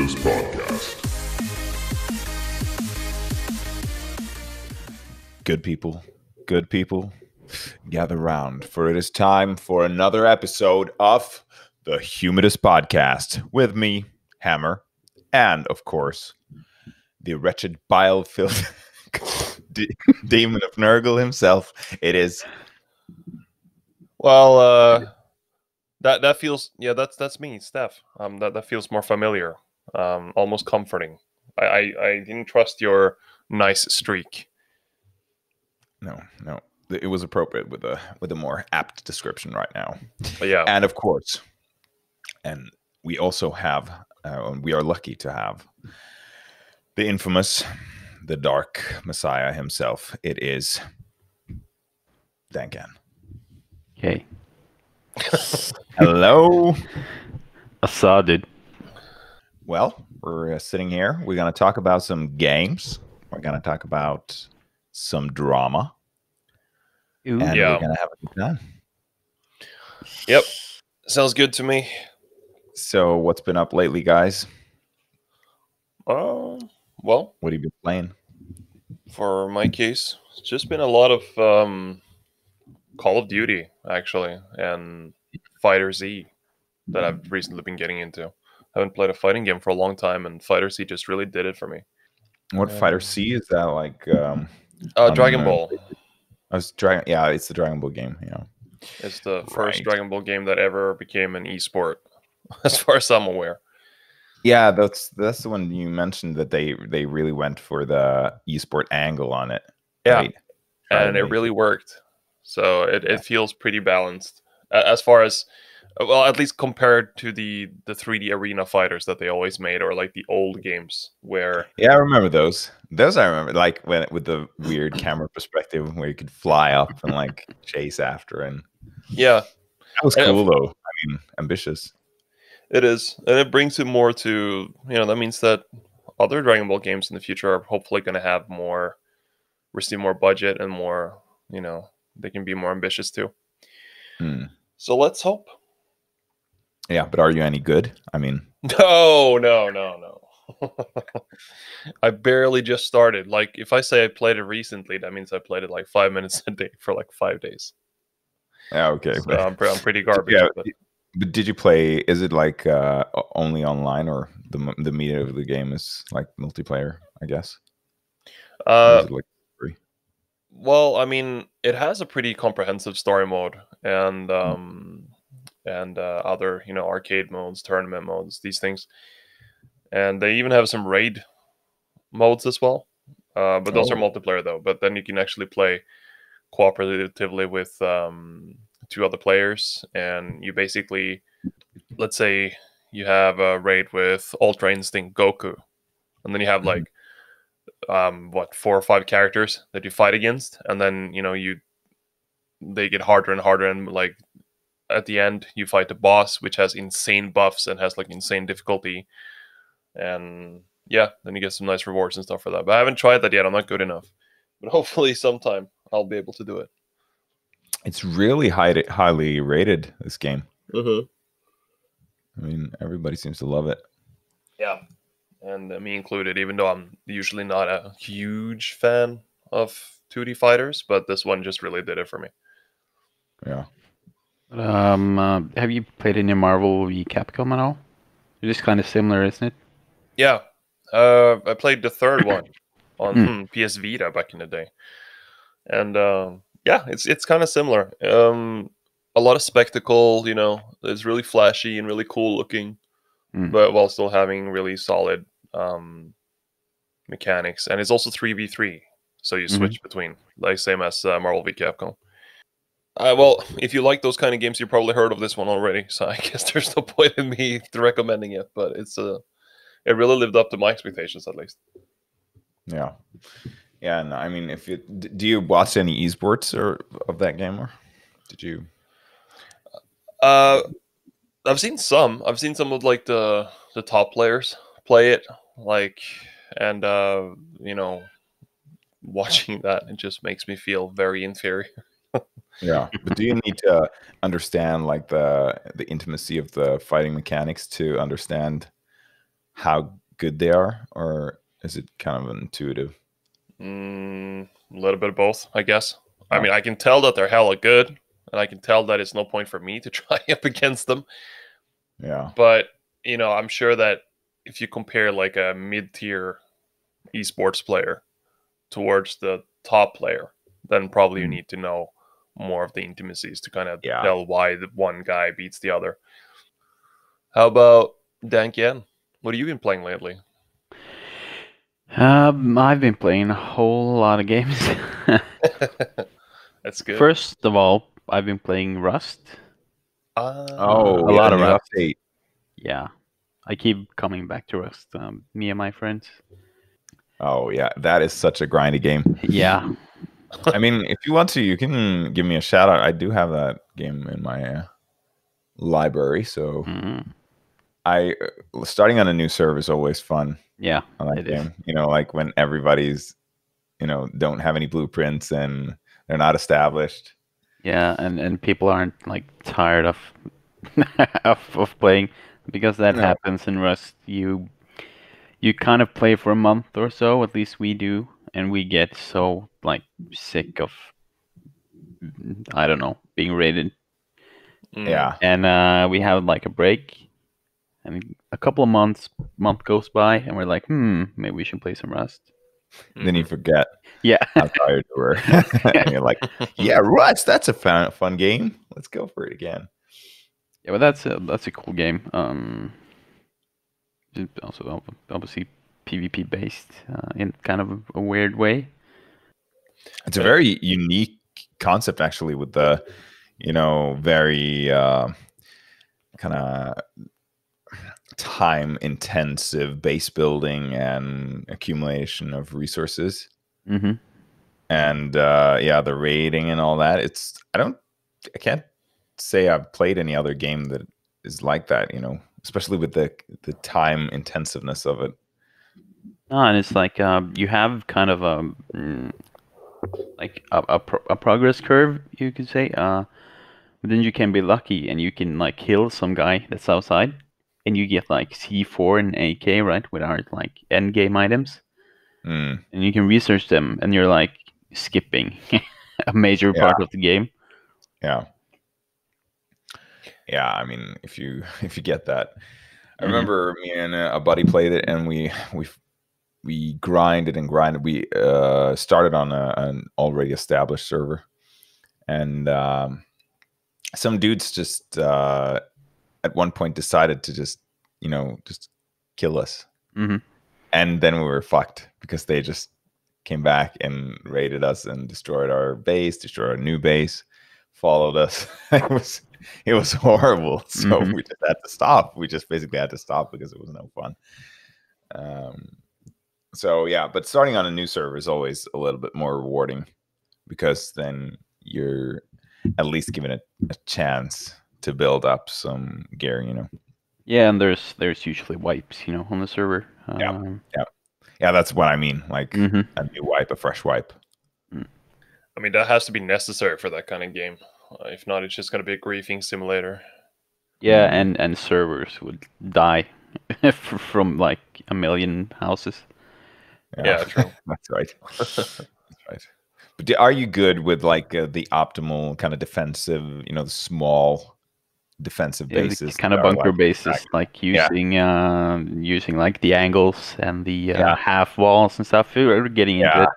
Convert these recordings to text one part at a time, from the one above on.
Humidus podcast. Good people, gather round, for it is time for another episode of the Humidus podcast with me, Hammer, and of course, the wretched bile-filled demon of Nurgle himself. It is. Well, that feels that's me, Steph. That feels more familiar, almost comforting. I didn't trust your nice streak. No, it was appropriate with a more apt description right now. But yeah, And of course, and we also have, we are lucky to have the infamous, the Dark Messiah himself. It is Dank N. Okay. Hello. I saw, dude. Well, we're sitting here. We're going to talk about some games. We're going to talk about some drama. Ooh. And Yeah. we're going to have a good time. Yep, sounds good to me. So what's been up lately, guys? Well, What have you been playing? for my case, it's just been a lot of Call of Duty actually, and Fighter Z that I've recently been getting into. I haven't played a fighting game for a long time, and Fighter Z just really did it for me. What Fighter C is that like? Dragon Ball. Yeah, it's the Dragon Ball game. Yeah. It's the first Right. Dragon Ball game that ever became an esport, as far as I'm aware. Yeah, that's the one you mentioned that they really went for the esport angle on it. Yeah, right? and it Probably. really worked. So it feels pretty balanced as far as, well, at least compared to the 3D arena fighters that they always made, or like the old games where Yeah, I remember those. Those I remember, like when with the weird camera perspective where you could fly up and like chase after, and yeah, that was And- cool though. I mean, ambitious. it is, and it brings it more to, that means that other Dragon Ball games in the future are hopefully going to have more, receive more budget and more, they can be more ambitious too. Hmm. So let's hope. Yeah, but are you any good? I mean, No. I barely just started. Like, if I say I played it recently, that means I played it like 5 minutes a day for like 5 days. yeah, okay. So But, I'm pretty garbage. yeah, But but did you play? Is it like only online, or the meat of the game is like multiplayer? I guess. Or is it like free? well, I mean, it has a pretty comprehensive story mode, and other arcade modes, tournament modes, these things, and they even have some raid modes as well. But those are Oh. multiplayer though. But then you can actually play cooperatively with 2 other players, and you basically, let's say you have a raid with Ultra Instinct Goku, and then you have like 4 or 5 characters that you fight against, and then they get harder and harder, and like at the end you fight the boss, which has insane buffs and has like insane difficulty, and yeah, then you get some nice rewards and stuff for that. But I haven't tried that yet. I'm not good enough, but hopefully sometime I'll be able to do it. It's really highly rated, this game. Mm-hmm. I mean, everybody seems to love it. Yeah, and me included, even though I'm usually not a huge fan of 2D fighters, but this one just really did it for me. Yeah. Have you played any Marvel v Capcom at all? It is kind of similar, isn't it? Yeah, I played the third one on PS Vita back in the day, and yeah, it's kind of similar. A lot of spectacle, it's really flashy and really cool looking, but while still having really solid mechanics, and it's also 3v3, so you switch between, like same as Marvel v Capcom. Well, if you like those kind of games, you probably heard of this one already, so I guess there's no point in me recommending it. But it really lived up to my expectations, at least. Yeah. Yeah, and I mean, if you do you watch any esports or of that game, or did you? I've seen some. I've seen some of like the top players play it, like, and watching that, it just makes me feel very inferior. Yeah, but do you need to understand like the intimacy of the fighting mechanics to understand how good they are, or is it kind of intuitive? A little bit of both, I guess. I Oh. mean, I can tell that they're hella good, and I can tell that it's no point for me to try up against them. Yeah. But I'm sure that if you compare like a mid-tier esports player towards the top player, then probably you Mm. need to know more of the intimacies to kind of Yeah. tell why the one guy beats the other. How about Dank N? What have you been playing lately? I've been playing a whole lot of games. That's good. First of all, I've been playing Rust. Oh, a yeah, lot the of new Rust. update. Yeah, I keep coming back to Rust. Me and my friends. Oh, yeah, that is such a grindy game. Yeah. I mean, if you want to, you can give me a shout out. I do have that game in my library, so Mm, I starting on a new server is always fun yeah, on that it is. game. Like when everybody's don't have any blueprints and they're not established. Yeah, and people aren't like tired of of playing because that No, happens in Rust. You kind of play for a month or so, at least we do, and we get so like sick of I don't know being raided, yeah. and we have like a break, and a couple of month goes by, and we're like, maybe we should play some Rust. Then you forget Yeah, how tired you were, and you're like, "Yeah, Rust, that's a fun game. Let's go for it again." yeah, but that's a cool game. It's also obviously PvP based in kind of a weird way. It's a very unique concept, actually, with the very kind of time intensive base building and accumulation of resources. Mm-hmm. And yeah, the rating and all that. I can't say I've played any other game that is like that, especially with the time intensiveness of it. And it's like you have kind of like a progress curve, you could say. But then you can be lucky and you can like kill some guy that's outside, and you get like C4 and AK, right, without like end game items, Mm, and you can research them, and you're like skipping a major yeah, part of the game. yeah, yeah. I mean, if you if you get that, I Mhm. remember me and a buddy played it, and we grinded and grinded. We started on an already established server, and some dudes just at one point decided to just kill us, Mhm. and then we were fucked because they just came back and raided us and destroyed our base, destroyed our new base, followed us. it was horrible. So Mhm. we just had to stop. We just basically had to stop because it was no fun. Um, so yeah, but starting on a new server is always a little bit more rewarding because then you're at least given a chance to build up some gear. Yeah, and there's usually wipes, on the server. Yeah, yeah, yeah. That's what I mean. Like Mhm. a new wipe, a fresh wipe. I mean, that has to be necessary for that kind of game. If not, it's just going to be a griefing simulator. Yeah, Mm. and servers would die from like a million houses. Yeah, true. That's right. That's right. But are you good with like the optimal kind of defensive, the small defensive Yeah, the bases kind that of are bunker like bases, like yeah, using like the angles and the yeah, half walls and stuff. We're getting into yeah. it.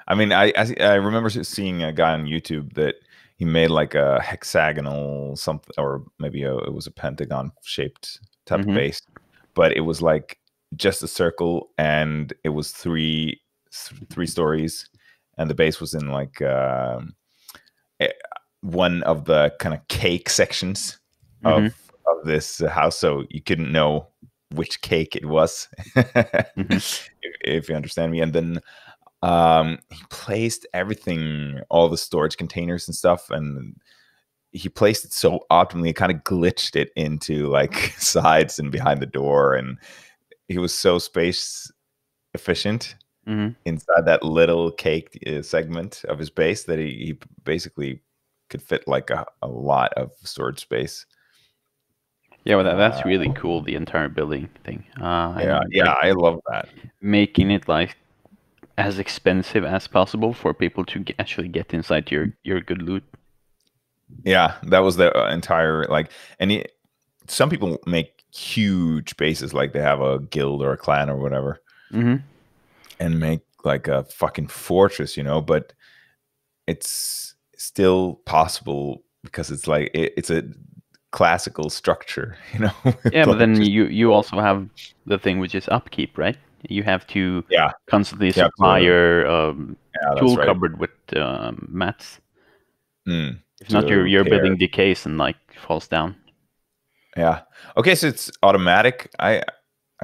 I mean, I remember seeing a guy on YouTube that he made like a hexagonal something, or maybe it was a pentagon shaped type of Hmm. base, but it was like just a circle, and it was three stories, and the base was in like eh, one of the kind of cake sections Hmm. of this house, so you couldn't know which cake it was, Hmm. if you understand me. And then he placed everything, all the storage containers and stuff, and he placed it so optimally, it kind of glitched it into like sides and behind the door, and he was so space efficient Hmm. inside that little cake segment of his base that he basically could fit like a lot of storage space. Yeah, well, that's really cool. The entire building thing. Yeah, And yeah, like I love that. making it like as expensive as possible for people to actually get inside your good loot. Yeah, that was the entire like, and some people make huge bases, like they have a guild or a clan or whatever, and make like a fucking fortress, you know. But it's still possible because it's like it's a classical structure, you know. with, Yeah, but like, then just- you also have the thing which is upkeep, right? You have to yeah, constantly you have supply to, your yeah, tool that's right. cupboard with mats. Mm, If not, to your repair. building decays and like falls down. Yeah. Okay, so it's automatic. I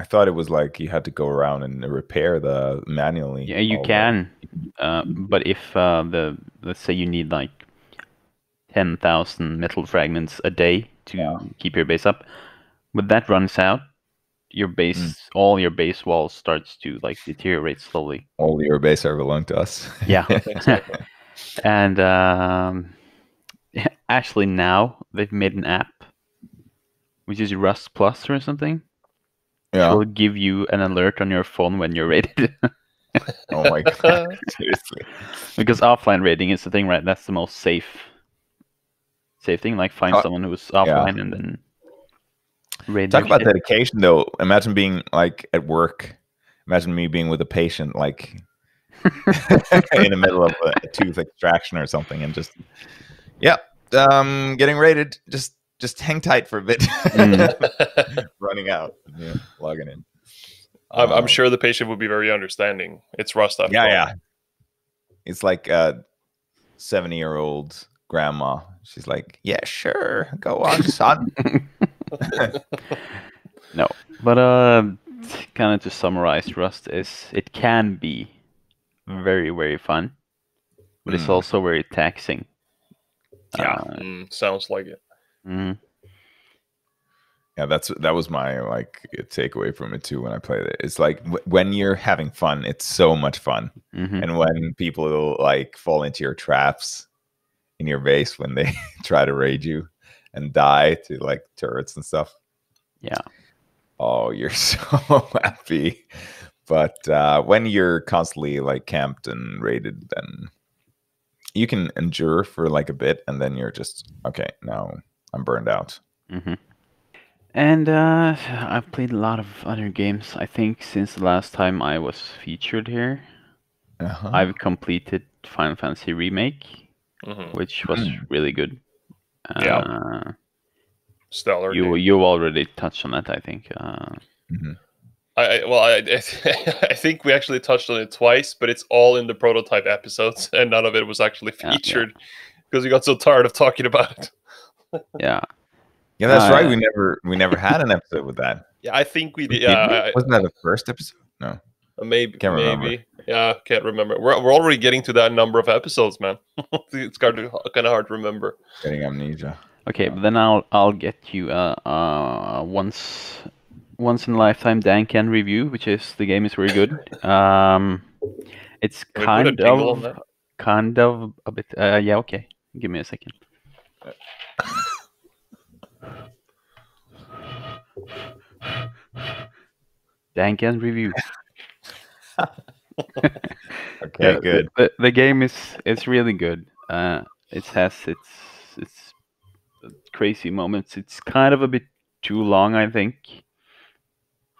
thought it was like you had to go around and repair the manually. Yeah, you all the- can, but if let's say you need like 10,000 metal fragments a day to keep your base up, when that runs out, your base, all your base walls starts to like deteriorate slowly. all your base are belong to us. Yeah, Exactly. and actually now they've made an app which is Rust Plus or something, which Yeah. will give you an alert on your phone when you're raided. Oh my god. Seriously. Because offline raiding is the thing, right? That's the most safe thing. Like find someone who's offline and then raid Talk their about shit. dedication though. Imagine being like at work. Imagine me being with a patient like in the middle of a tooth extraction or something, and just getting raided. Just hang tight for a bit. Running out. Yeah, logging in. I'm sure the patient would be very understanding. It's Rust after all. Yeah. It's like a 70-year-old grandma. She's like, yeah, sure. Go on, son. No, but kind of to summarize, Rust it can be very, very fun, but it's also very taxing. Yeah. Sounds like it. Yeah, that was my like takeaway from it too when I played it. It's like when you're having fun, it's so much fun, and when people like fall into your traps in your base when they try to raid you and die to like turrets and stuff. Yeah. Oh, you're so happy. But when you're constantly like camped and raided, then you can endure for like a bit, and then you're just okay. Now I'm burned out. And I've played a lot of other games. I think since the last time I was featured here, I've completed Final Fantasy Remake, which was really good. Yeah. Stellar. You already touched on that, I think. I think we actually touched on it twice, but it's all in the prototype episodes, and none of it was actually featured because we got so tired of talking about it. Yeah. Yeah, that's right. We never had an episode with that. Yeah, I think we did. Wasn't that the first episode? No, maybe. Can't remember. Maybe. Yeah, can't remember. We're already getting to that number of episodes, man. It's kind of hard to remember. Getting amnesia. Okay, but then I'll get you once in a lifetime Dank N review, which is the game is very good. It's kind of a bit. Yeah, okay. Give me a second. Dank N review. Okay, good. The game is really good. It has its crazy moments. It's kind of a bit too long, I think,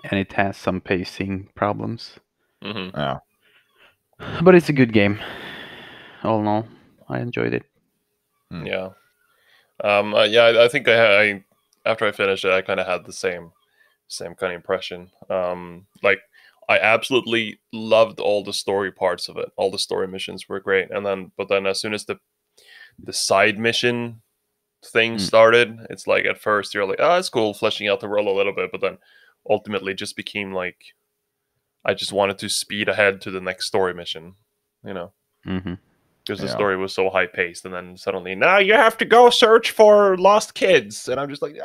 and it has some pacing problems. Yeah. But it's a good game. All in all, I enjoyed it. Yeah. I think I after I finished it, I kind of had the same kind of impression. Like I absolutely loved all the story parts of it. All the story missions were great, but then as soon as the side mission thing started, it's like at first you're like, oh, it's cool, fleshing out the world a little bit, but then ultimately it just became like I just wanted to speed ahead to the next story mission, you know. Because the story was so high paced, and then suddenly now you have to go search for lost kids, and I'm just like,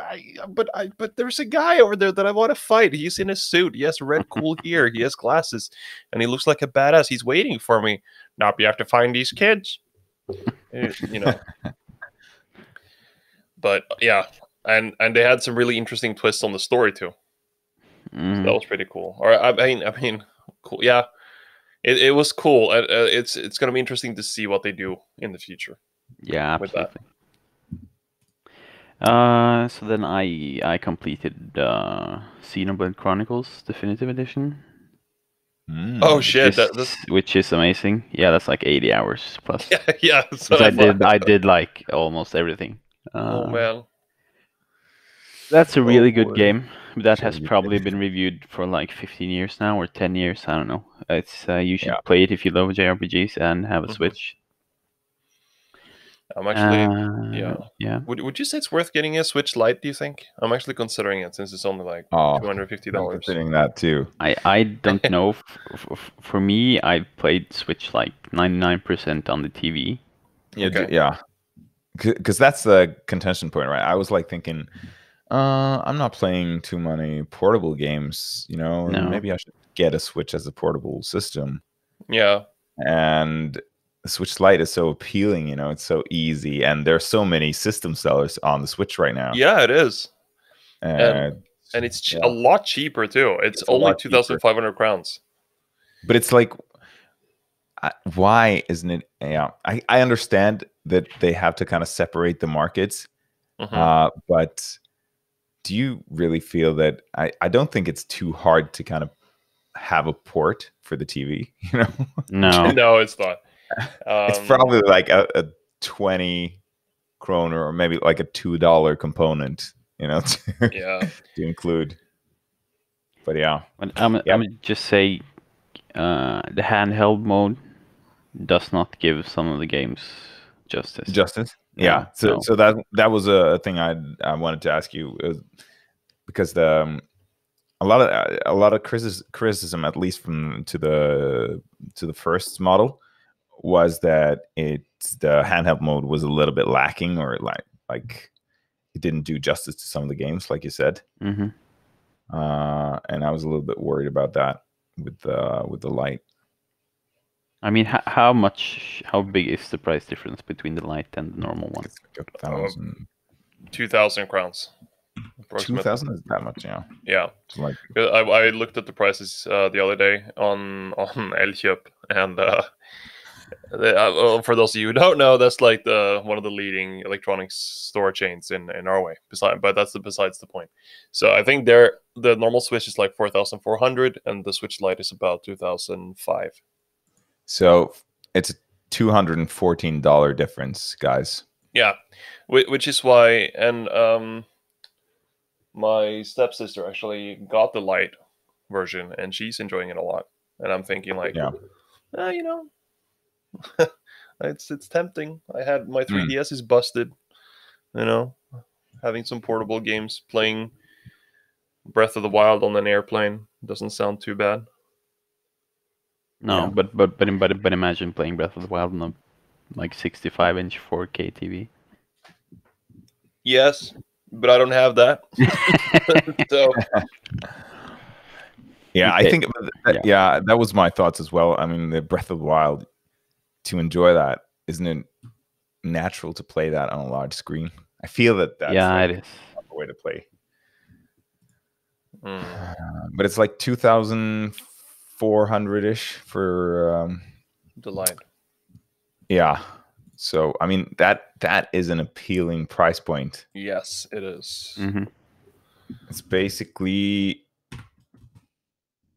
but there's a guy over there that I want to fight. He's in a suit. He has red cool gear. He has glasses, and he looks like a badass. He's waiting for me. Now you have to find these kids, you know. But yeah, and they had some really interesting twists on the story too. So Mhm. that was pretty cool. Or I mean, cool. Yeah, it was cool. It's going to be interesting to see what they do in the future. Yeah, with that. absolutely. So then I completed Xenoblade Chronicles Definitive Edition, Oh Mm. shit! That's which is amazing. Yeah, that's like 80 hours plus. yeah. So Because I did like almost everything. Oh man. That's a Oh, really good boy. game that Sure has you probably did. been reviewed for like 15 years now or 10 years. I don't know. It's you should Yeah. play it if you love JRPGs and have a Mhm. Switch. I'm actually Yeah. Would you say it's worth getting a Switch Lite? Do you think? I'm actually considering it since it's only like Oh, $250. I'm considering that too. I don't know. For me, I played Switch like 99% on the TV. Yeah, Okay. yeah. Because that's the contention point, right? I was like thinking, I'm not playing too many portable games, you know, and No. maybe I should get a Switch as a portable system. Yeah. And the Switch Lite is so appealing, you know, it's so easy, and there's so many system sellers on the Switch right now. Yeah, it is, And and it's yeah, a lot cheaper too. It's It's a only lot cheaper. 2,500 crowns. but it's like, why isn't it? Yeah, I understand that they have to kind of separate the markets, Mhm. but do you really feel that? I don't think it's too hard to kind of have a port for the TV, you know? No. No, it's not. It's probably like a 20 kroner or maybe like a $2 component, you know, to, Yeah. to include. But yeah, But I'm Yeah. gonna just say the handheld mode does not give some of the games justice. justice. No, Yeah. So no. so that was a thing I wanted to ask you, because a lot of criticism, at least from to the first model, was that the handheld mode was a little bit lacking, or like it didn't do justice to some of the games, like you said. Hmm. And I was a little bit worried about that with the light. I mean, how big is the price difference between the light and the normal one? It's like 1,000, 2,000 crowns. Approximately. 2,000 is that much, yeah. Yeah. It's like, I looked at the prices the other day on Elkjøp, and for those of you who don't know, that's like one of the leading electronics store chains in Norway. But that's besides the point. So I think the normal Switch is like 4,400, and the Switch Lite is about 2,005. so it's a $214 difference, guys. Yeah, which is why, and my stepsister actually got the light version, and she's enjoying it a lot. And I'm thinking like, Yeah. you know, it's tempting. I had my 3DS is busted, you know, having some portable games, playing Breath of the Wild on an airplane doesn't sound too bad. No, Yeah. but imagine playing Breath of the Wild on a like 65-inch 4K TV. Yes, but I don't have that. So Yeah, I Okay. think Yeah. that was my thoughts as well. I mean, the Breath of the Wild, to enjoy that, isn't it natural to play that on a large screen? I feel that's Yeah, like it is. a way to play. But it's like 2,400 ish for the light. yeah. So I mean that is an appealing price point. Yes, it is. Hmm. It's basically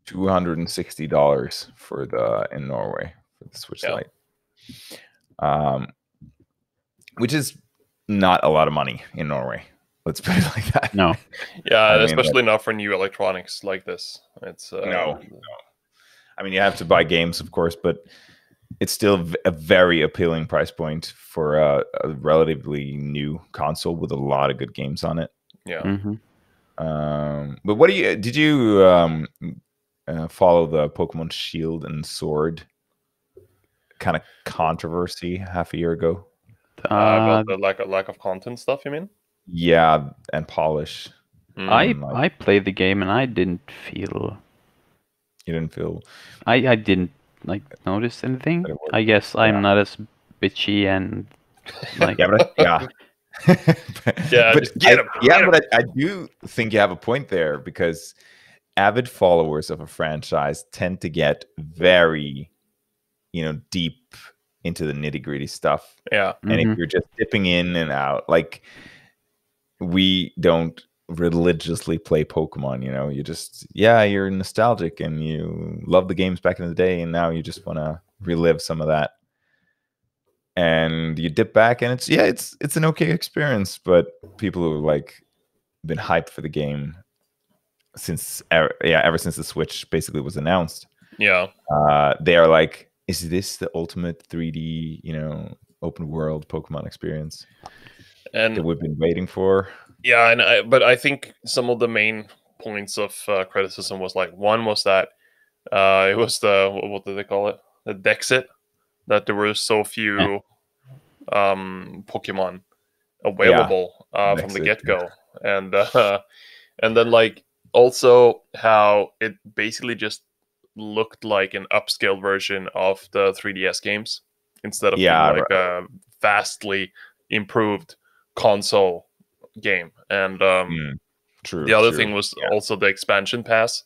$260 for in Norway for the Switch Yeah. Lite, which is not a lot of money in Norway. Let's put it like that. No. Yeah, I mean, especially not for new electronics like this. It's No. I mean, you have to buy games, of course, but it's still a very appealing price point for a relatively new console with a lot of good games on it. Yeah. Hmm. But did you follow the Pokemon Shield and Sword kind of controversy half a year ago? About the lack of content stuff, you mean? Yeah, and polish. I played the game and I didn't feel. You didn't feel. I didn't like notice anything. I guess I'm not as bitchy and like. Yeah, but Yeah, but just get him. yeah, get him. but I do think you have a point there, because avid followers of a franchise tend to get very, deep into the nitty gritty stuff. Yeah. And if you're just dipping in and out, like, we don't religiously play Pokemon, you just, you're nostalgic and you love the games back in the day, and now you just want to relive some of that. And you dip back, and it's an okay experience. But people who like been hyped for the game since ever since the Switch basically was announced, Yeah. they are like, is this the ultimate 3D, open world Pokemon experience And that we've been waiting for? yeah, but I think some of the main points of criticism was like, one was that it was what did they call it? The Dexit, that there were so few Pokemon available from the Dexit, get-go. And then like also how it basically just looked like an upscaled version of the 3DS games instead of being like a vastly improved console game. And true. the other thing was also the expansion pass,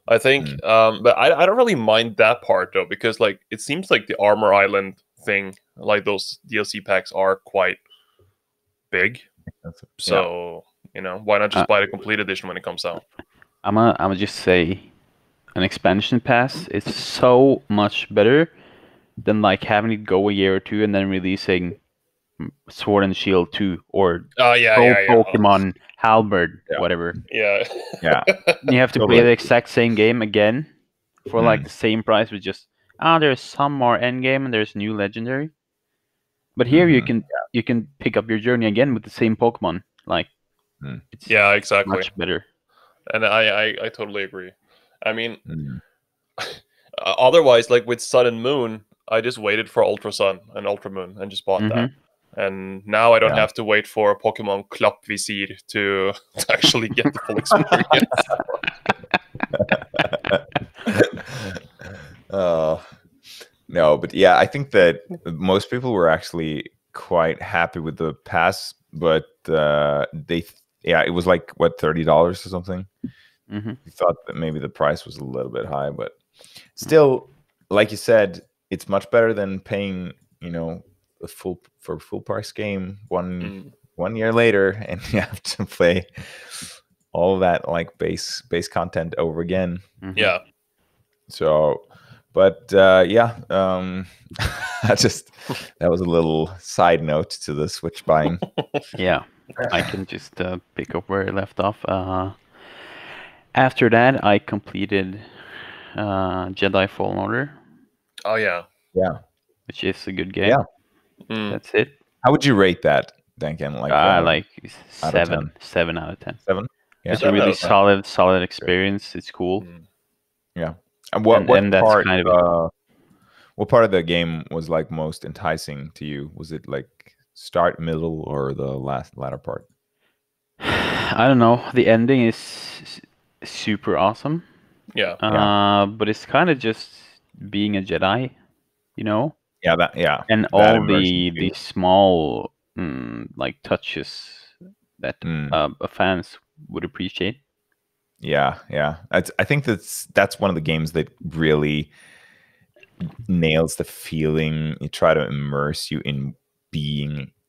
I think. But I don't really mind that part though, because like it seems like the Armor Island thing, like those DLC packs are quite big. So why not just buy the complete edition when it comes out? I'm just say an expansion pass is so much better than like having it go a year or two and then releasing Sword and Shield 2 or Pokemon Halberd, whatever. Yeah. You have to play the exact same game again for like the same price with just there's some more end game and there's new legendary. But here you can pick up your journey again with the same Pokemon. Like it's exactly. much better. And I totally agree. I mean, otherwise, like with Sun and Moon, I just waited for Ultra Sun and Ultra Moon and just bought that. And now I don't have to wait for Pokemon Klopp Visir to actually get the full experience. No, but yeah, I think that most people were actually quite happy with the pass, but it was like what, $30 or something. We thought that maybe the price was a little bit high, but still, like you said, it's much better than paying a full price game one year later, and you have to play all that like base content over again. Yeah. So, but that was a little side note to the Switch buying. Yeah, I can just pick up where I left off. After that, I completed Jedi Fallen Order. Oh yeah, which is a good game. Yeah, that's it. How would you rate that, Dank N? Like 7 out of 10. 7. Yeah. It's a really solid experience. It's cool. Yeah. And what part? Kind of what part of the game was like most enticing to you? Was it like start, middle, or the latter part? I don't know. The ending is super awesome. Yeah. But it's kind of just being a Jedi, Yeah. And all the small like touches that fans would appreciate. Yeah. I think that's one of the games that really nails the feeling. You try to immerse you in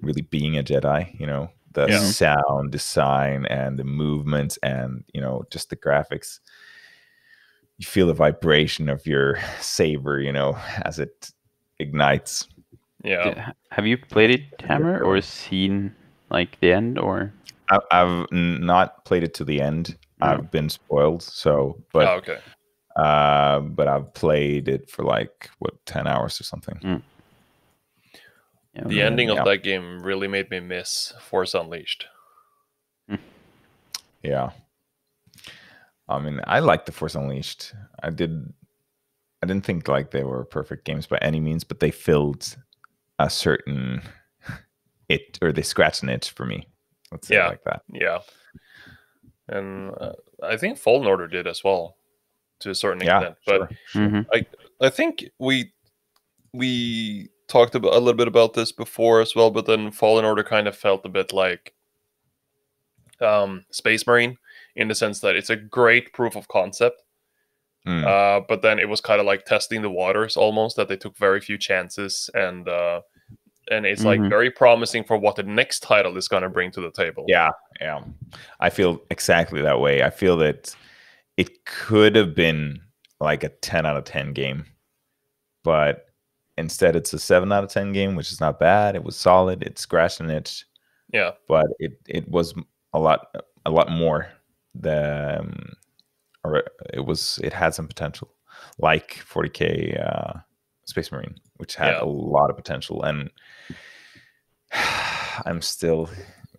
really being a Jedi. The sound design and the movements and just the graphics. You feel the vibration of your saber, as it ignites. Yeah. Have you played it, Hammer, or seen like the end, or? I've not played it to the end. I've been spoiled. So, but okay. But I've played it for like 10 hours or something. The ending of that game really made me miss Force Unleashed. Yeah. I mean, I liked the Force Unleashed. I didn't think like they were perfect games by any means, but they filled a certain they scratched an itch for me. Let's say it like that. Yeah. And I think Fallen Order did as well, to a certain extent. But sure. I think we talked about a little bit about this before as well, but then Fallen Order kind of felt a bit like Space Marine in the sense that it's a great proof of concept. But then it was kind of like testing the waters almost, that they took very few chances, and it's like very promising for what the next title is going to bring to the table. Yeah. I feel exactly that way. I feel that it could have been like a 10 out of 10 game, but instead it's a 7 out of 10 game, which is not bad. It was solid. It scratched an itch. Yeah. But it was a lot more. It had some potential, like 40K Space Marine, which had a lot of potential, and I'm still,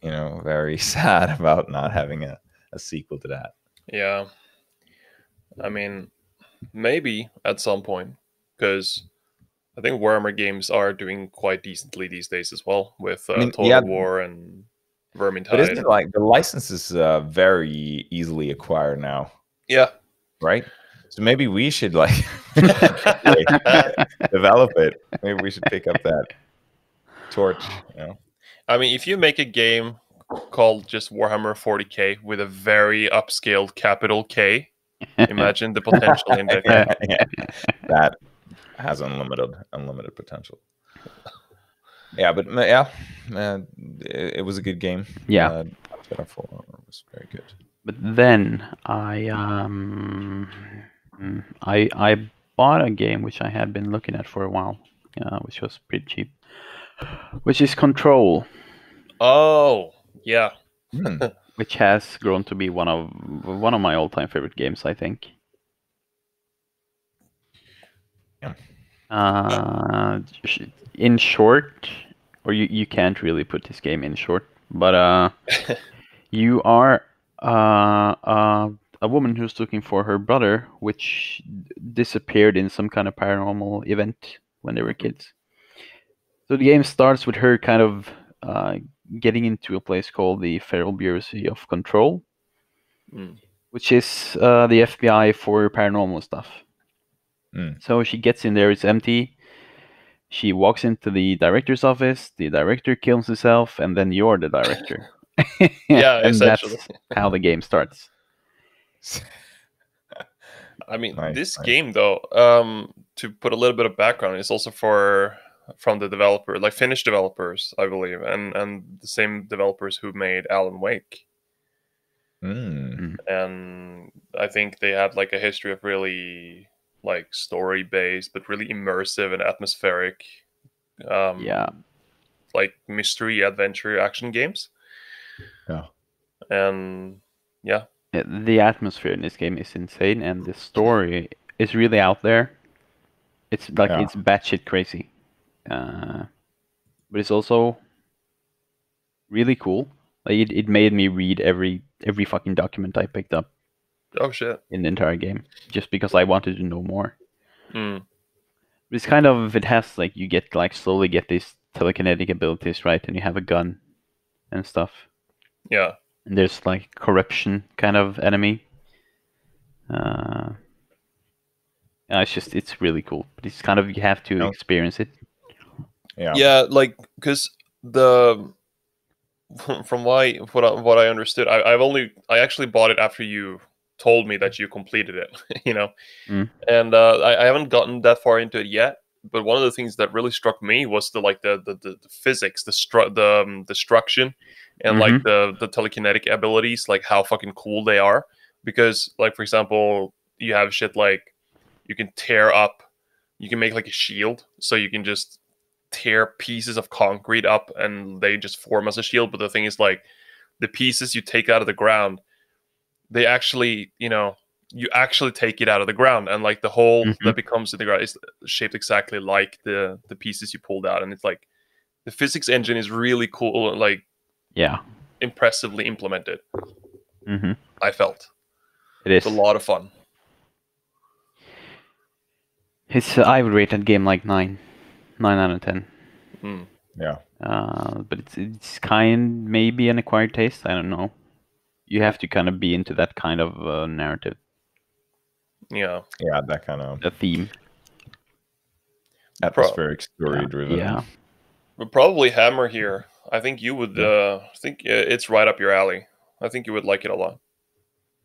very sad about not having a sequel to that. Yeah. I mean, maybe at some point, because I think Warhammer games are doing quite decently these days as well, with Total War and Vermintide. But isn't it like the license is very easily acquired now? Yeah. Right? So maybe we should develop it. Maybe we should pick up that torch. I mean, if you make a game called just Warhammer 40K with a very upscaled capital K, imagine the potential in that game. That has unlimited potential. Yeah, but it was a good game. Yeah, it was very good. But then I bought a game which I had been looking at for a while, which was pretty cheap, which is Control. Oh, yeah. Which has grown to be one of my all-time favorite games, I think. Yeah. In short, or you can't really put this game in short, but you are a woman who's looking for her brother, which disappeared in some kind of paranormal event when they were kids. So the game starts with her kind of getting into a place called the Federal Bureau of Control, which is the FBI for paranormal stuff. So she gets in there, it's empty. She walks into the director's office, the director kills himself, and then you're the director. Yeah, and essentially. That's how the game starts. I mean, this game, though, to put a little bit of background, is also from the developer, like Finnish developers, I believe, and the same developers who made Alan Wake. And I think they had like a history of really like story-based, but really immersive and atmospheric, like mystery, adventure, action games. Yeah. And the atmosphere in this game is insane, and the story is really out there. It's like it's batshit crazy, but it's also really cool. Like it made me read every fucking document I picked up. Oh shit! In the entire game, just because I wanted to know more. But it's kind of, it has like, you get like slowly get these telekinetic abilities, right? And you have a gun and stuff. Yeah. And there's like corruption kind of enemy. It's really cool. But it's kind of, you have to experience it. Yeah, like, because from what I understood, I actually bought it after you told me that you completed it, and I haven't gotten that far into it yet. But one of the things that really struck me was the physics, the destruction, and like the telekinetic abilities, like how fucking cool they are. Because, like, for example, you have shit like you can make like a shield, so you can just tear pieces of concrete up and they just form as a shield. But the thing is, like, the pieces you take out of the ground, they actually, you actually take it out of the ground, and like the hole that becomes in the ground is shaped exactly like the pieces you pulled out. And it's like the physics engine is really cool, like impressively implemented. I felt it's a lot of fun. I would rate that game like 9 out of 10. Yeah. But it's kind maybe an acquired taste. I don't know. You have to kind of be into that kind of narrative. Yeah, that kind of a theme. atmospheric story driven. Yeah. But probably Hammer here. I think you would. Think it's right up your alley. I think you would like it a lot.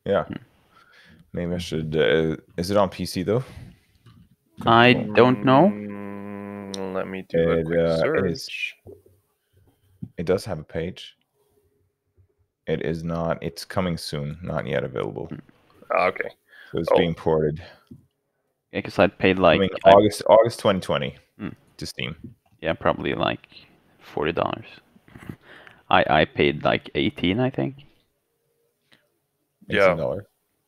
Yeah. Maybe I should. Is it on PC though? I don't know. Let me do a quick search. It does have a page. It is not. It's coming soon. Not yet available. Okay. So it's being ported. Yeah, because I paid like August 2020 to Steam. Yeah, probably like $40. I paid like 18, I think. $18.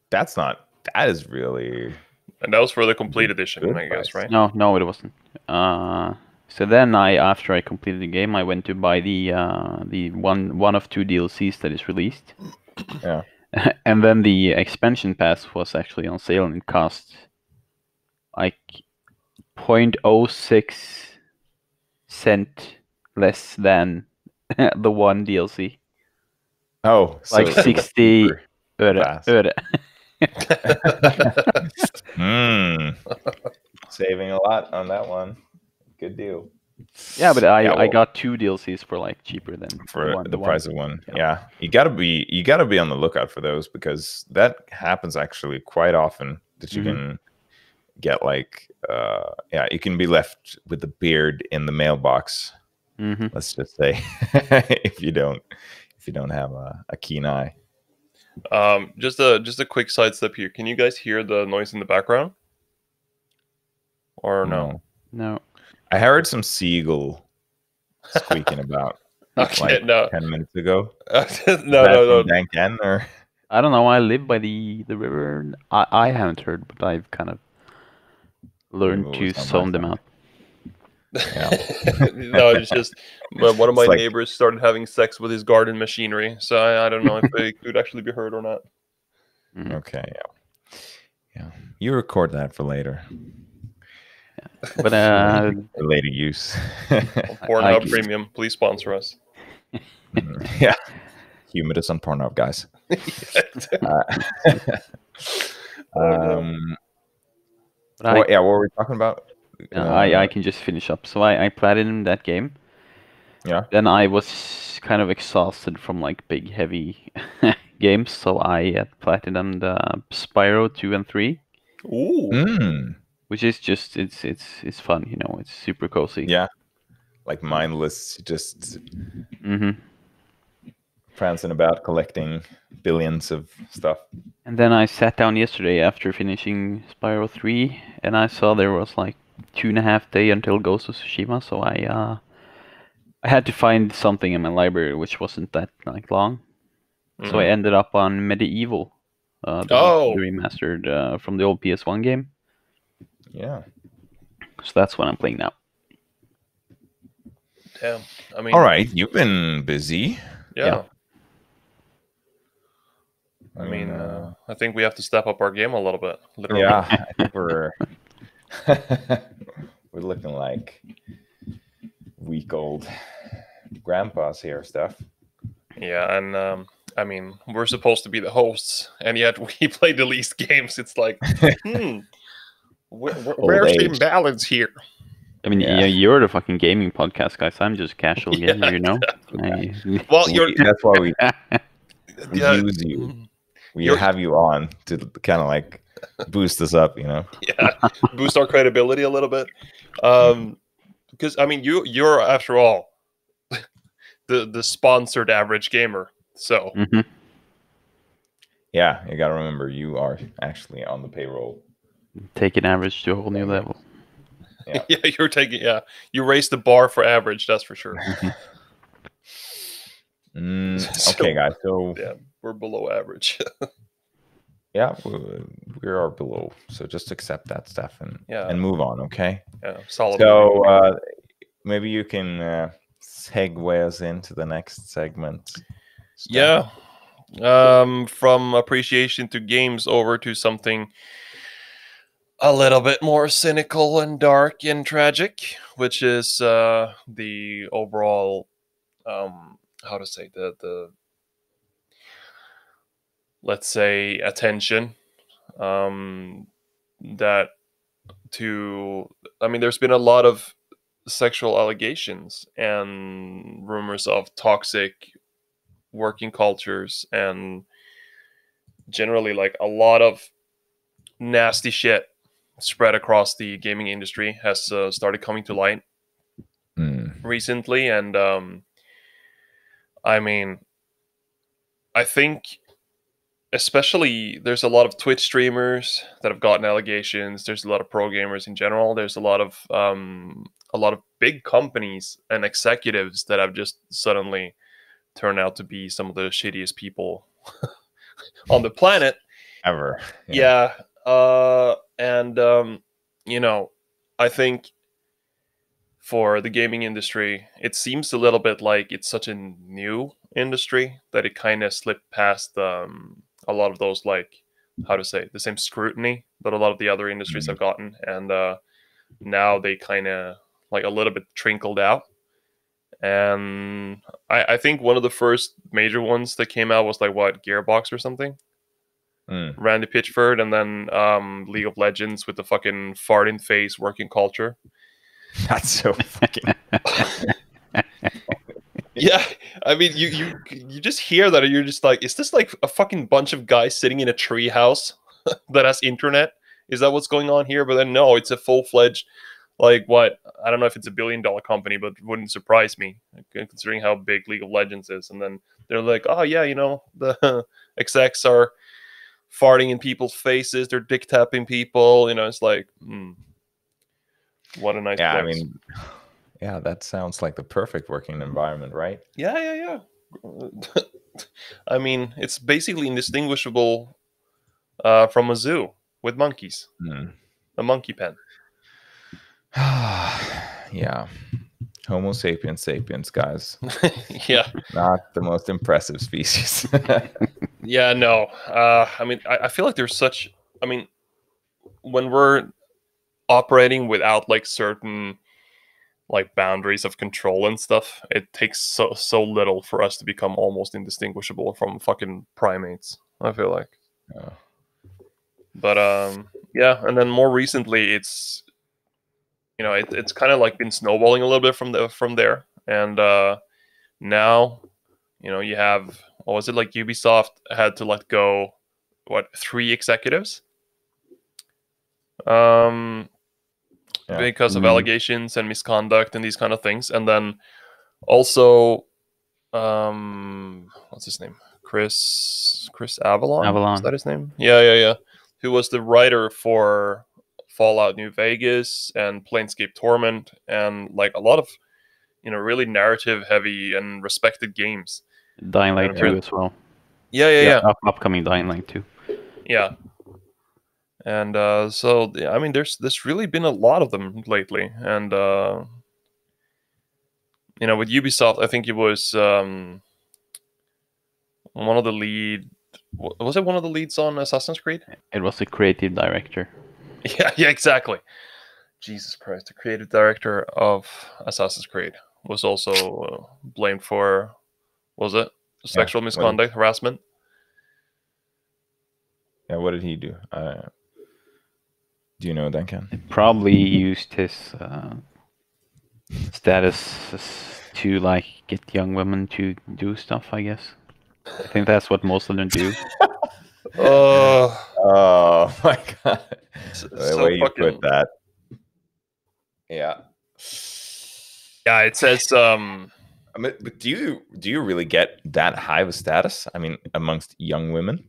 That's not. That is really. And that was for the complete edition, I guess, right? No, it wasn't. So then after I completed the game, I went to buy the one of 2 DLCs that is released. Yeah. And then the expansion pass was actually on sale, and it cost like 0.06 cent less than the one DLC. Oh, so like 60 öre. Saving a lot on that one. Good deal. Yeah, but I got 2 DLCs for like cheaper than for the price of one. Yeah. Yeah, you gotta be on the lookout for those, because that happens actually quite often, that you can get like you can be left with the beard in the mailbox. Let's just say if you don't have a keen eye. Just a quick sidestep here. Can you guys hear the noise in the background? Or no? No. I heard some seagull squeaking about like 10 minutes ago. No. Dank N, or I don't know. I live by the river. I haven't heard, but I've kind of learned to zone them out. Yeah. No, it's just one of my neighbors started having sex with his garden machinery, so I don't know if they could actually be heard or not. Okay, yeah. You record that for later. But for later use. Pornhub Premium, please sponsor us. Yeah, Humidus on Pornhub, guys. What were we talking about? I can just finish up. So I platinumed that game. Yeah. Then I was kind of exhausted from like big heavy games, so I platinumed Spyro 2 and 3. Ooh. Which is just it's fun, you know. It's super cozy. Yeah. Like mindless, just prancing about collecting billions of stuff. And then I sat down yesterday after finishing Spyro 3, and I saw there was like 2.5 days until Ghost of Tsushima, so I had to find something in my library which wasn't that like long. So I ended up on Medieval, the remastered from the old PS1 game. Yeah. So that's what I'm playing now. Damn. I mean, all right, you've been busy. Yeah. I mean, I think we have to step up our game a little bit. Literally. Yeah, I think we're looking like week-old grandpas here, Steph. Yeah, and I mean, we're supposed to be the hosts, and yet we play the least games. It's like, where's the balance here? I mean, you're the fucking gaming podcast, guys. I'm just casual gamer, you know. Well, that's why we use you. We have you on to kind of like boost us up, you know. Yeah, boost our credibility a little bit. Because I mean, you're after all the sponsored average gamer. So yeah, you gotta remember, you are actually on the payroll. Taking average to a whole new level. Yeah. Yeah, you're taking. Yeah, you raised the bar for average. That's for sure. Okay, guys. So yeah, we're below average. Yeah, we are below. So just accept that stuff and move on. Okay. Yeah, solid. So maybe you can segue us into the next segment. Yeah. From appreciation to games over to something a little bit more cynical and dark and tragic, which is the overall how to say the let's say attention that to. I mean, there's been a lot of sexual allegations and rumors of toxic working cultures and generally like a lot of nasty shit spread across the gaming industry has started coming to light recently. And I mean, I think especially there's a lot of Twitch streamers that have gotten allegations. There's a lot of pro gamers in general. There's a lot of big companies and executives that have just suddenly turned out to be some of the shittiest people on the planet Ever. Yeah. And you know, I think for the gaming industry, it seems a little bit like it's such a new industry that it kind of slipped past a lot of those, like, how to say, the same scrutiny that a lot of the other industries have gotten, and now they kind of like a little bit trickled out. And I think one of the first major ones that came out was like what, Gearbox or something. Randy Pitchford, and then League of Legends with the fucking fart in face working culture. That's so fucking. Yeah, I mean, you just hear that, and you're just like, is this like a fucking bunch of guys sitting in a tree house that has internet? Is that what's going on here? But then no, it's a full fledged, like, what, I don't know if it's $1 billion company, but it wouldn't surprise me considering how big League of Legends is. And then they're like, oh yeah, you know, the execs are farting in people's faces, they're dick tapping people, you know. It's like, what a nice place. I mean, yeah, that sounds like the perfect working environment, right? Yeah. I mean, it's basically indistinguishable from a zoo with monkeys. A monkey pen. Yeah. Homo sapiens sapiens, guys. Yeah. Not the most impressive species. Yeah, no. I mean, I feel like there's such... I mean, when we're operating without, like, certain, like, boundaries of control and stuff, it takes so little for us to become almost indistinguishable from fucking primates, I feel like. Oh. But, yeah, and then more recently, it's... You know, it's kind of like been snowballing a little bit from there, and now, you know, you have, what was it, like Ubisoft had to let go, what, 3 executives, because of allegations and misconduct and these kind of things, and then also, what's his name, Chris Avalon, is that his name? Yeah, who was the writer for Fallout New Vegas and Planescape Torment, and like a lot of, you know, really narrative heavy and respected games. Dying Light 2 as well. Yeah. Upcoming Dying Light 2. Yeah. And so, I mean, there's really been a lot of them lately. And, you know, with Ubisoft, I think it was one of the lead... Was it one of the leads on Assassin's Creed? It was the creative director. Yeah, exactly. Jesus Christ, the creative director of Assassin's Creed was also blamed for, was it, sexual misconduct, harassment? Yeah, what did he do? Do you know, Dank N? Probably used his status to, like, get young women to do stuff, I guess. I think that's what most of them do. Oh my god. The way you fucking... put that. Yeah. Yeah, it says I mean, but do you really get that high of a status? I mean, amongst young women?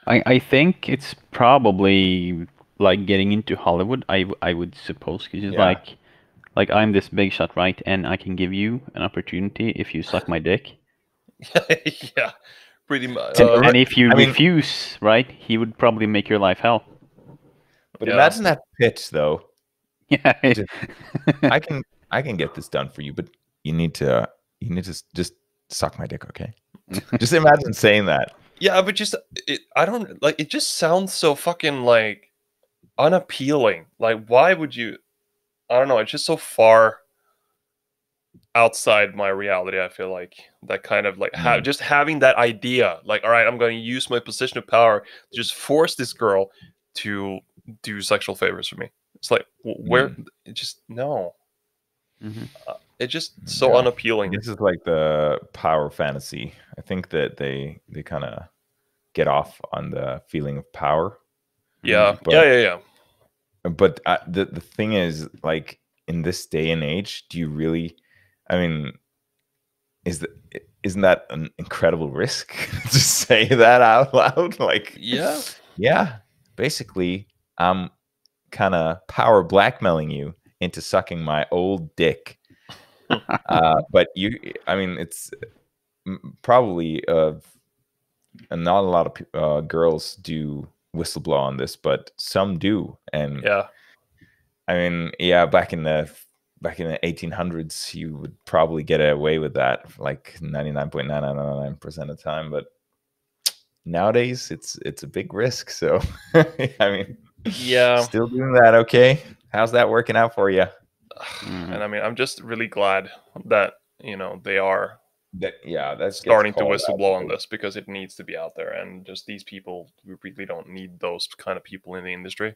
I think it's probably like getting into Hollywood, I would suppose, because it's like I'm this big shot, right? And I can give you an opportunity if you suck my dick. Yeah, pretty much. And if you refuse, right, he would probably make your life hell. But imagine that pitch, though. Yeah. I can get this done for you, but you need to just suck my dick, okay? Just imagine saying that. Yeah, but just I don't like it. Just sounds so fucking like unappealing. Like, why would you? I don't know. It's just so far outside my reality. I feel like that kind of like just having that idea. Like, all right, I'm going to use my position of power to just force this girl to do sexual favors for me. It's like where it just no. Hmm. It's just so Yeah. unappealing. This is like the power fantasy. I think that they kind of get off on the feeling of power. Yeah, But yeah. but the thing is, like, in this day and age, do you really? I mean, isn't that an incredible risk to say that out loud? Like, Yeah. yeah, basically, I'm kind of power blackmailing you into sucking my old dick. But I mean, it's probably not a lot of girls do whistleblow on this, but some do. And Yeah. I mean, yeah, back in the 1800s, you would probably get away with that, like 99.999% of the time. But nowadays, it's a big risk. So, I mean, Yeah. still doing that, okay? How's that working out for you? And I mean, I'm just really glad that they are That gets starting to called out. whistleblow on this, because it needs to be out there, and just these people, we really don't need those kind of people in the industry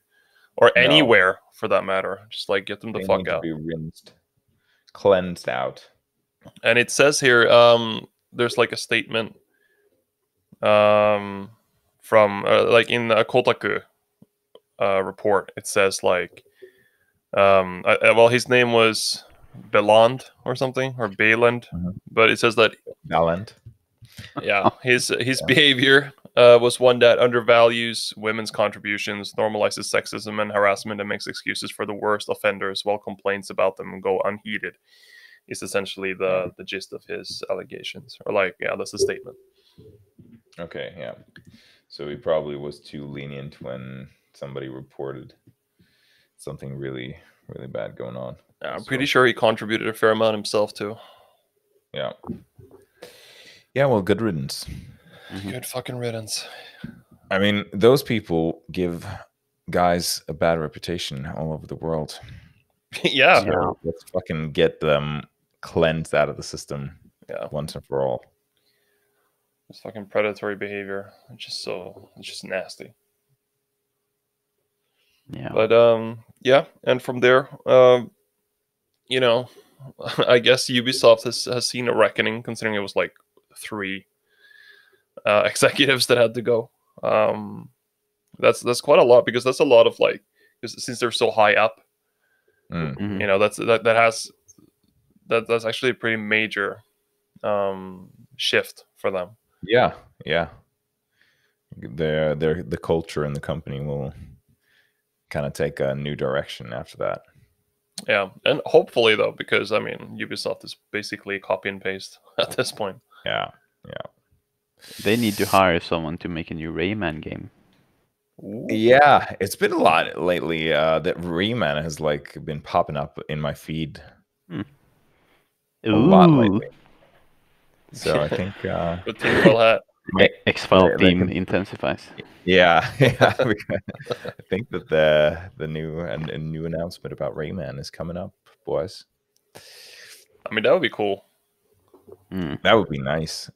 or No. anywhere for that matter. Just like get them the They fuck need to out. be rinsed, cleansed out. And it says here, there's like a statement from like in a Kotaku report. It says like, well, his name was Beland or something, or Beland, Mhm. but it says that Valent. yeah, his behavior was one that undervalues women's contributions, normalizes sexism and harassment, and makes excuses for the worst offenders while complaints about them go unheeded. Is essentially the gist of his allegations, or like, yeah, that's the statement. Okay, yeah. So he probably was too lenient when somebody reported something really, really bad going on. I'm pretty sure he contributed a fair amount himself too. Yeah. Yeah, well, good riddance. Good fucking riddance. I mean, those people give guys a bad reputation all over the world. Yeah. So let's fucking get them cleansed out of the system once and for all. It's fucking predatory behavior. It's just nasty. Yeah. But yeah, and from there, you know, I guess Ubisoft has seen a reckoning, considering it was like 3 executives that had to go. That's quite a lot, because that's a lot of like, since they're so high up, that's actually a pretty major shift for them. Yeah, yeah. The culture in the company will kind of take a new direction after that. Yeah, and hopefully though, because I mean, Ubisoft is basically copy and paste at this point. Yeah. They need to hire someone to make a new Rayman game. Ooh. Yeah, it's been a lot lately. That Rayman has like been popping up in my feed a lot lately. So I think The tinfoil hat. X-File theme intensifies. Yeah, yeah. I think that the new a new announcement about Rayman is coming up, boys. I mean, that would be cool. That would be nice.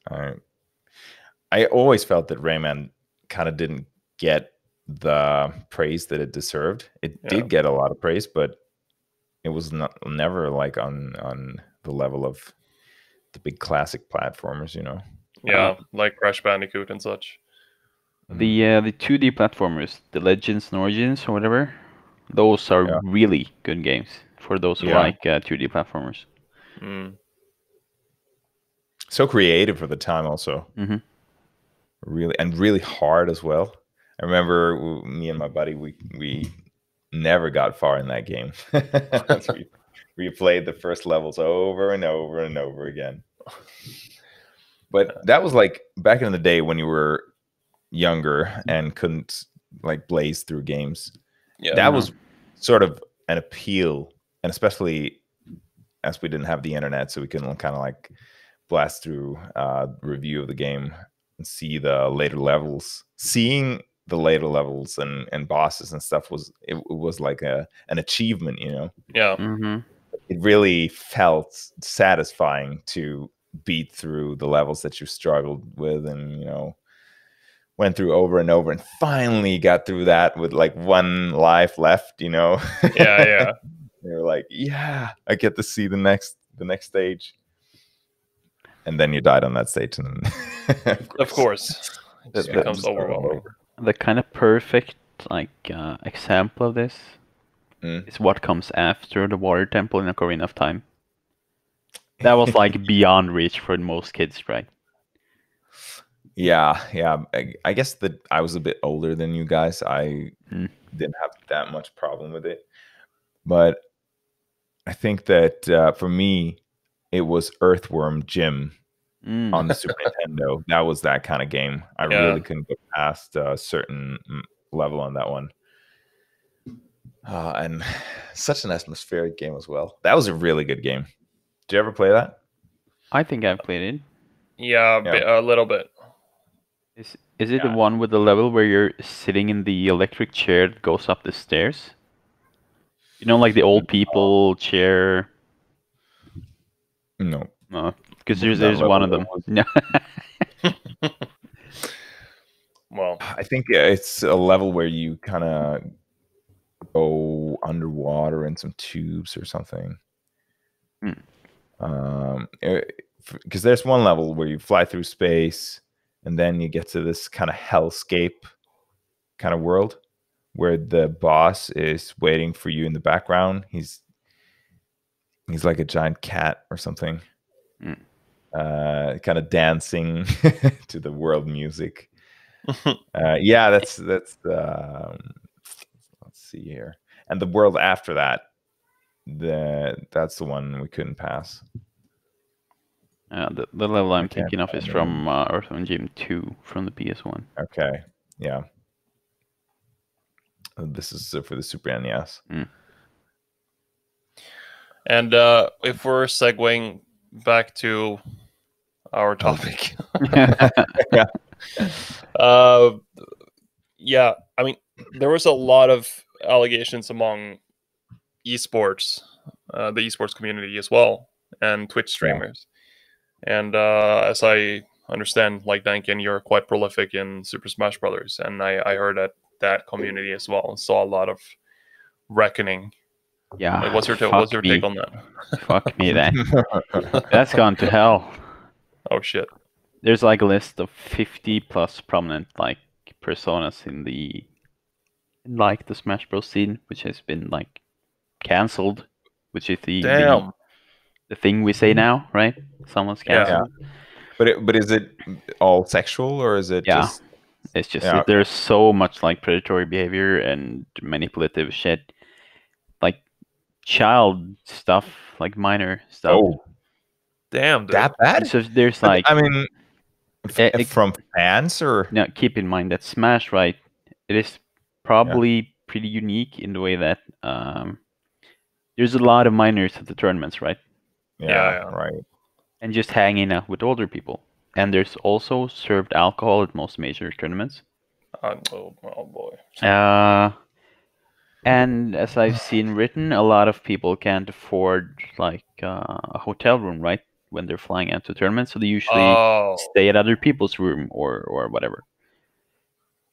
I always felt that Rayman kind of didn't get the praise that it deserved. It did get a lot of praise, but it was never like on the level of the big classic platformers, you know. Yeah, like Crash Bandicoot and such. The 2D platformers, the Legends and Origins or whatever, those are really good games for those who like 2D platformers. So creative for the time, also. Really hard as well. I remember me and my buddy, we never got far in that game. we played the first levels over and over and over again. But that was like back in the day when you were younger and couldn't like blaze through games. Yeah, that was sort of an appeal, and especially as we didn't have the internet, so we couldn't kind of like blast through review of the game and see the later levels. Seeing the later levels and bosses and stuff was like an achievement, you know. Yeah. It really felt satisfying to beat through the levels that you struggled with, and you know, went through over and over, and finally got through that with like one life left. You know. Yeah. They were like, "Yeah, I get to see the next stage." And then you died on that stage, and then, Of course. It just Yeah, becomes just overwhelming. The kind of perfect example of this Mm. is what comes after the water temple in Ocarina of Time. That was like beyond reach for most kids, right? Yeah. I guess that I was a bit older than you guys. I didn't have that much problem with it, but I think that for me, it was Earthworm Jim on the Super Nintendo. That was that kind of game. I really couldn't get past a certain level on that one. And such an atmospheric game as well. That was a really good game. Did you ever play that? I think I've played it. Yeah, a little bit. Is it the one with the level where you're sitting in the electric chair that goes up the stairs? You know, like the old people chair. No. Because there's one of them. No. Well, I think it's a level where you kind of go underwater in some tubes or something. Because there's one level where you fly through space, and then you get to this kind of hellscape kind of world where the boss is waiting for you in the background. He's like a giant cat or something, kind of dancing to the world music. Yeah, that's let's see here. And the world after that, that's the one we couldn't pass. The level I'm thinking of is from Earthworm Jim 2 from the PS1. Okay, yeah. This is for the Super NES. And if we're segueing back to our topic, yeah, I mean, there was a lot of allegations among esports, the esports community as well, and Twitch streamers. And as I understand, like Dank N, you're quite prolific in Super Smash Brothers, and I heard that community as well and saw a lot of reckoning. Yeah. Like, what's your take on that? Fuck me, that's gone to hell. Oh shit. There's like a list of 50 plus prominent like personas in the Smash Bros scene, which has been like cancelled, which is the thing we say now, right? Someone's cancelled. Yeah. But is it all sexual, or is it just? It's just that there's so much like predatory behavior and manipulative shit, like child stuff, like minor stuff. Oh, damn, dude. that bad? So there's like, I mean, from fans, or now keep in mind that Smash, right? It is probably pretty unique in the way that there's a lot of minors at the tournaments, right? Yeah, right. And just hanging out with older people. And there's also served alcohol at most major tournaments. Oh boy. And as I've seen written, a lot of people can't afford like a hotel room, right? When they're flying out to tournaments, so they usually stay at other people's room or whatever.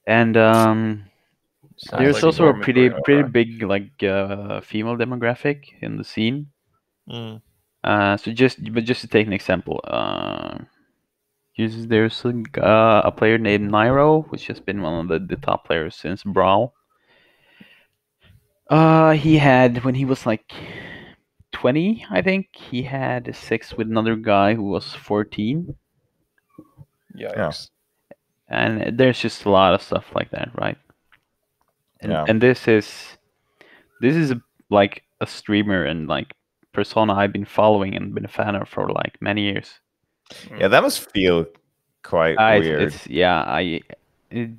And there's also a pretty big like female demographic in the scene. So just to take an example, there's a player named Nairo, which has been one of the top players since Brawl. He had, when he was like 20, I think, he had sex with another guy who was 14. Yikes. And there's just a lot of stuff like that, right? And this is like a streamer and like persona I've been following and been a fan of for like many years. Yeah, that must feel quite weird.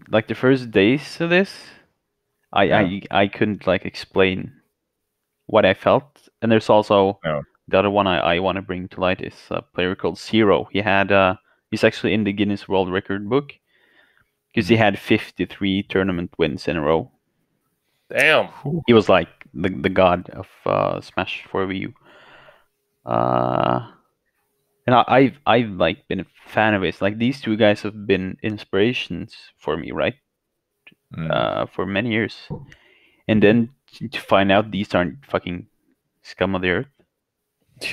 Like the first days of this, I couldn't like explain what I felt. And there's also the other one I want to bring to light is a player called Zero. He's actually in the Guinness World Record book because he had 53 tournament wins in a row. Damn. He was like the god of Smash for Wii U. And I've like been a fan of it. Like these two guys have been inspirations for me, right? For many years. And then to find out these aren't fucking scum of the earth.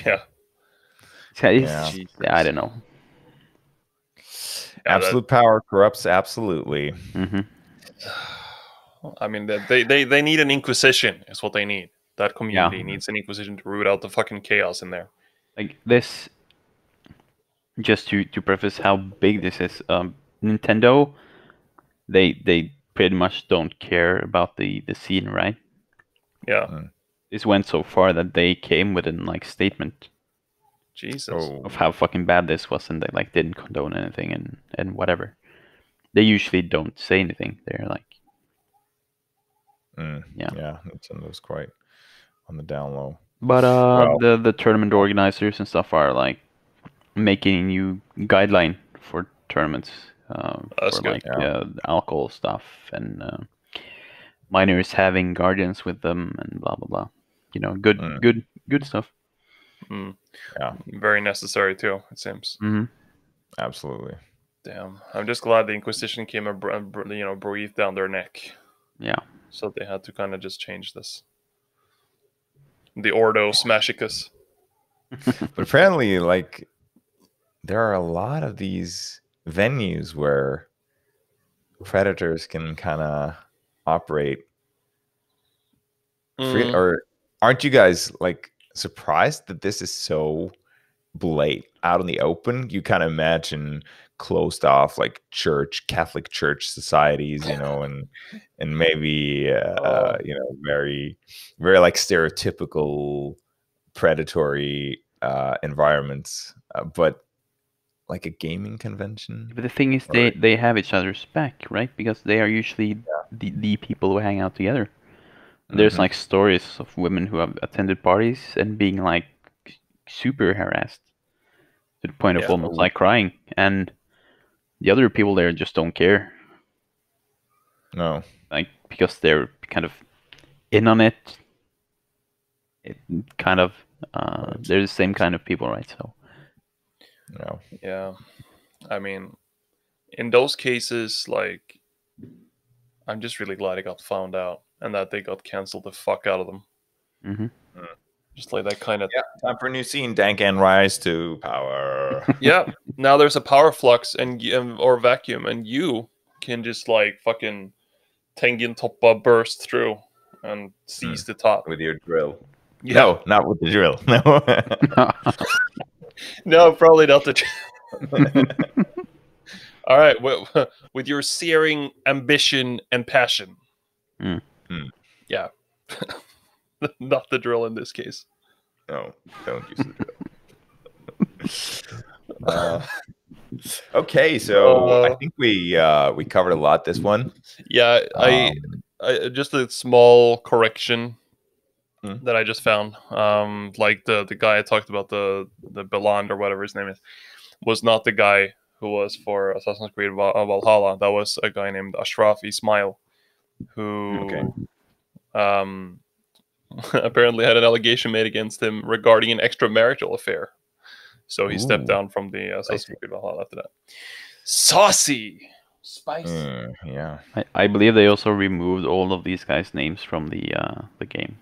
Yeah. It's, Jesus. I don't know. Yeah, Absolute power corrupts absolutely. Hmm. I mean, they need an inquisition. Is what they need. That community Yeah. needs an inquisition to root out the fucking chaos in there. Like this, just to preface how big this is, Nintendo, they pretty much don't care about the scene, right? Yeah. This went so far that they came with an like statement Jesus. Oh, of how fucking bad this was, and they like didn't condone anything and whatever. They usually don't say anything. They're like, yeah. Nintendo's quite on the down low. But Well- the tournament organizers and stuff are like making a new guideline for tournaments That's for good. like alcohol stuff and minors having guardians with them and blah blah blah. You know, good stuff. Yeah, Very necessary too. It seems. Hmm. absolutely. Damn. I'm just glad the Inquisition came and breathed down their neck. Yeah. So they had to kind of just change this. The Ordo Smashicus. But apparently, like, there are a lot of these venues where predators can kind of operate free. Or aren't you guys like surprised that this is so blatant out in the open? You kind of imagine closed off like Catholic church societies, you know, and maybe you know, very very like stereotypical predatory environments, but like a gaming convention. But the thing is, they have each other's back, right? Because they are usually the people who hang out together. There's like stories of women who have attended parties and being like super harassed to the point of almost like crying, and the other people there just don't care. No, Like because they're kind of in on it. It kind of they're the same kind of people, right? So no. Yeah. I mean, in those cases, like, I'm just really glad it got found out and that they got canceled the fuck out of them. Mm-hmm. Just like that kind of. Yeah, time for a new scene. Dank N rise to power. Yeah. Now there's a power flux or vacuum, and you can just like fucking Tengen Toppa burst through and seize the top. With your drill. Yeah. No, not with the drill. No. No, probably not the. All right, with your searing ambition and passion. Yeah. Not the drill in this case. No, don't use the drill. Okay, so I think we covered a lot this one. Yeah, I just a small correction that I just found. Like the guy I talked about, the Beland or whatever his name is, was not the guy who was for Assassin's Creed Valhalla. That was a guy named Ashraf Ismail, who apparently had an allegation made against him regarding an extramarital affair. So he stepped down from the Assassin's Creed Valhalla after that. Saucy! Spicy. Yeah. I believe they also removed all of these guys' names from the game.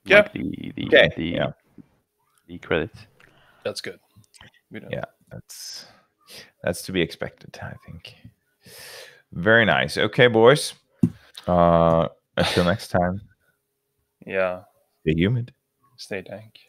Yeah. Like the credits. That's good. Yeah, that's to be expected, I think. Very nice. Okay, boys. Until next time. Yeah. Stay humid. Stay dank.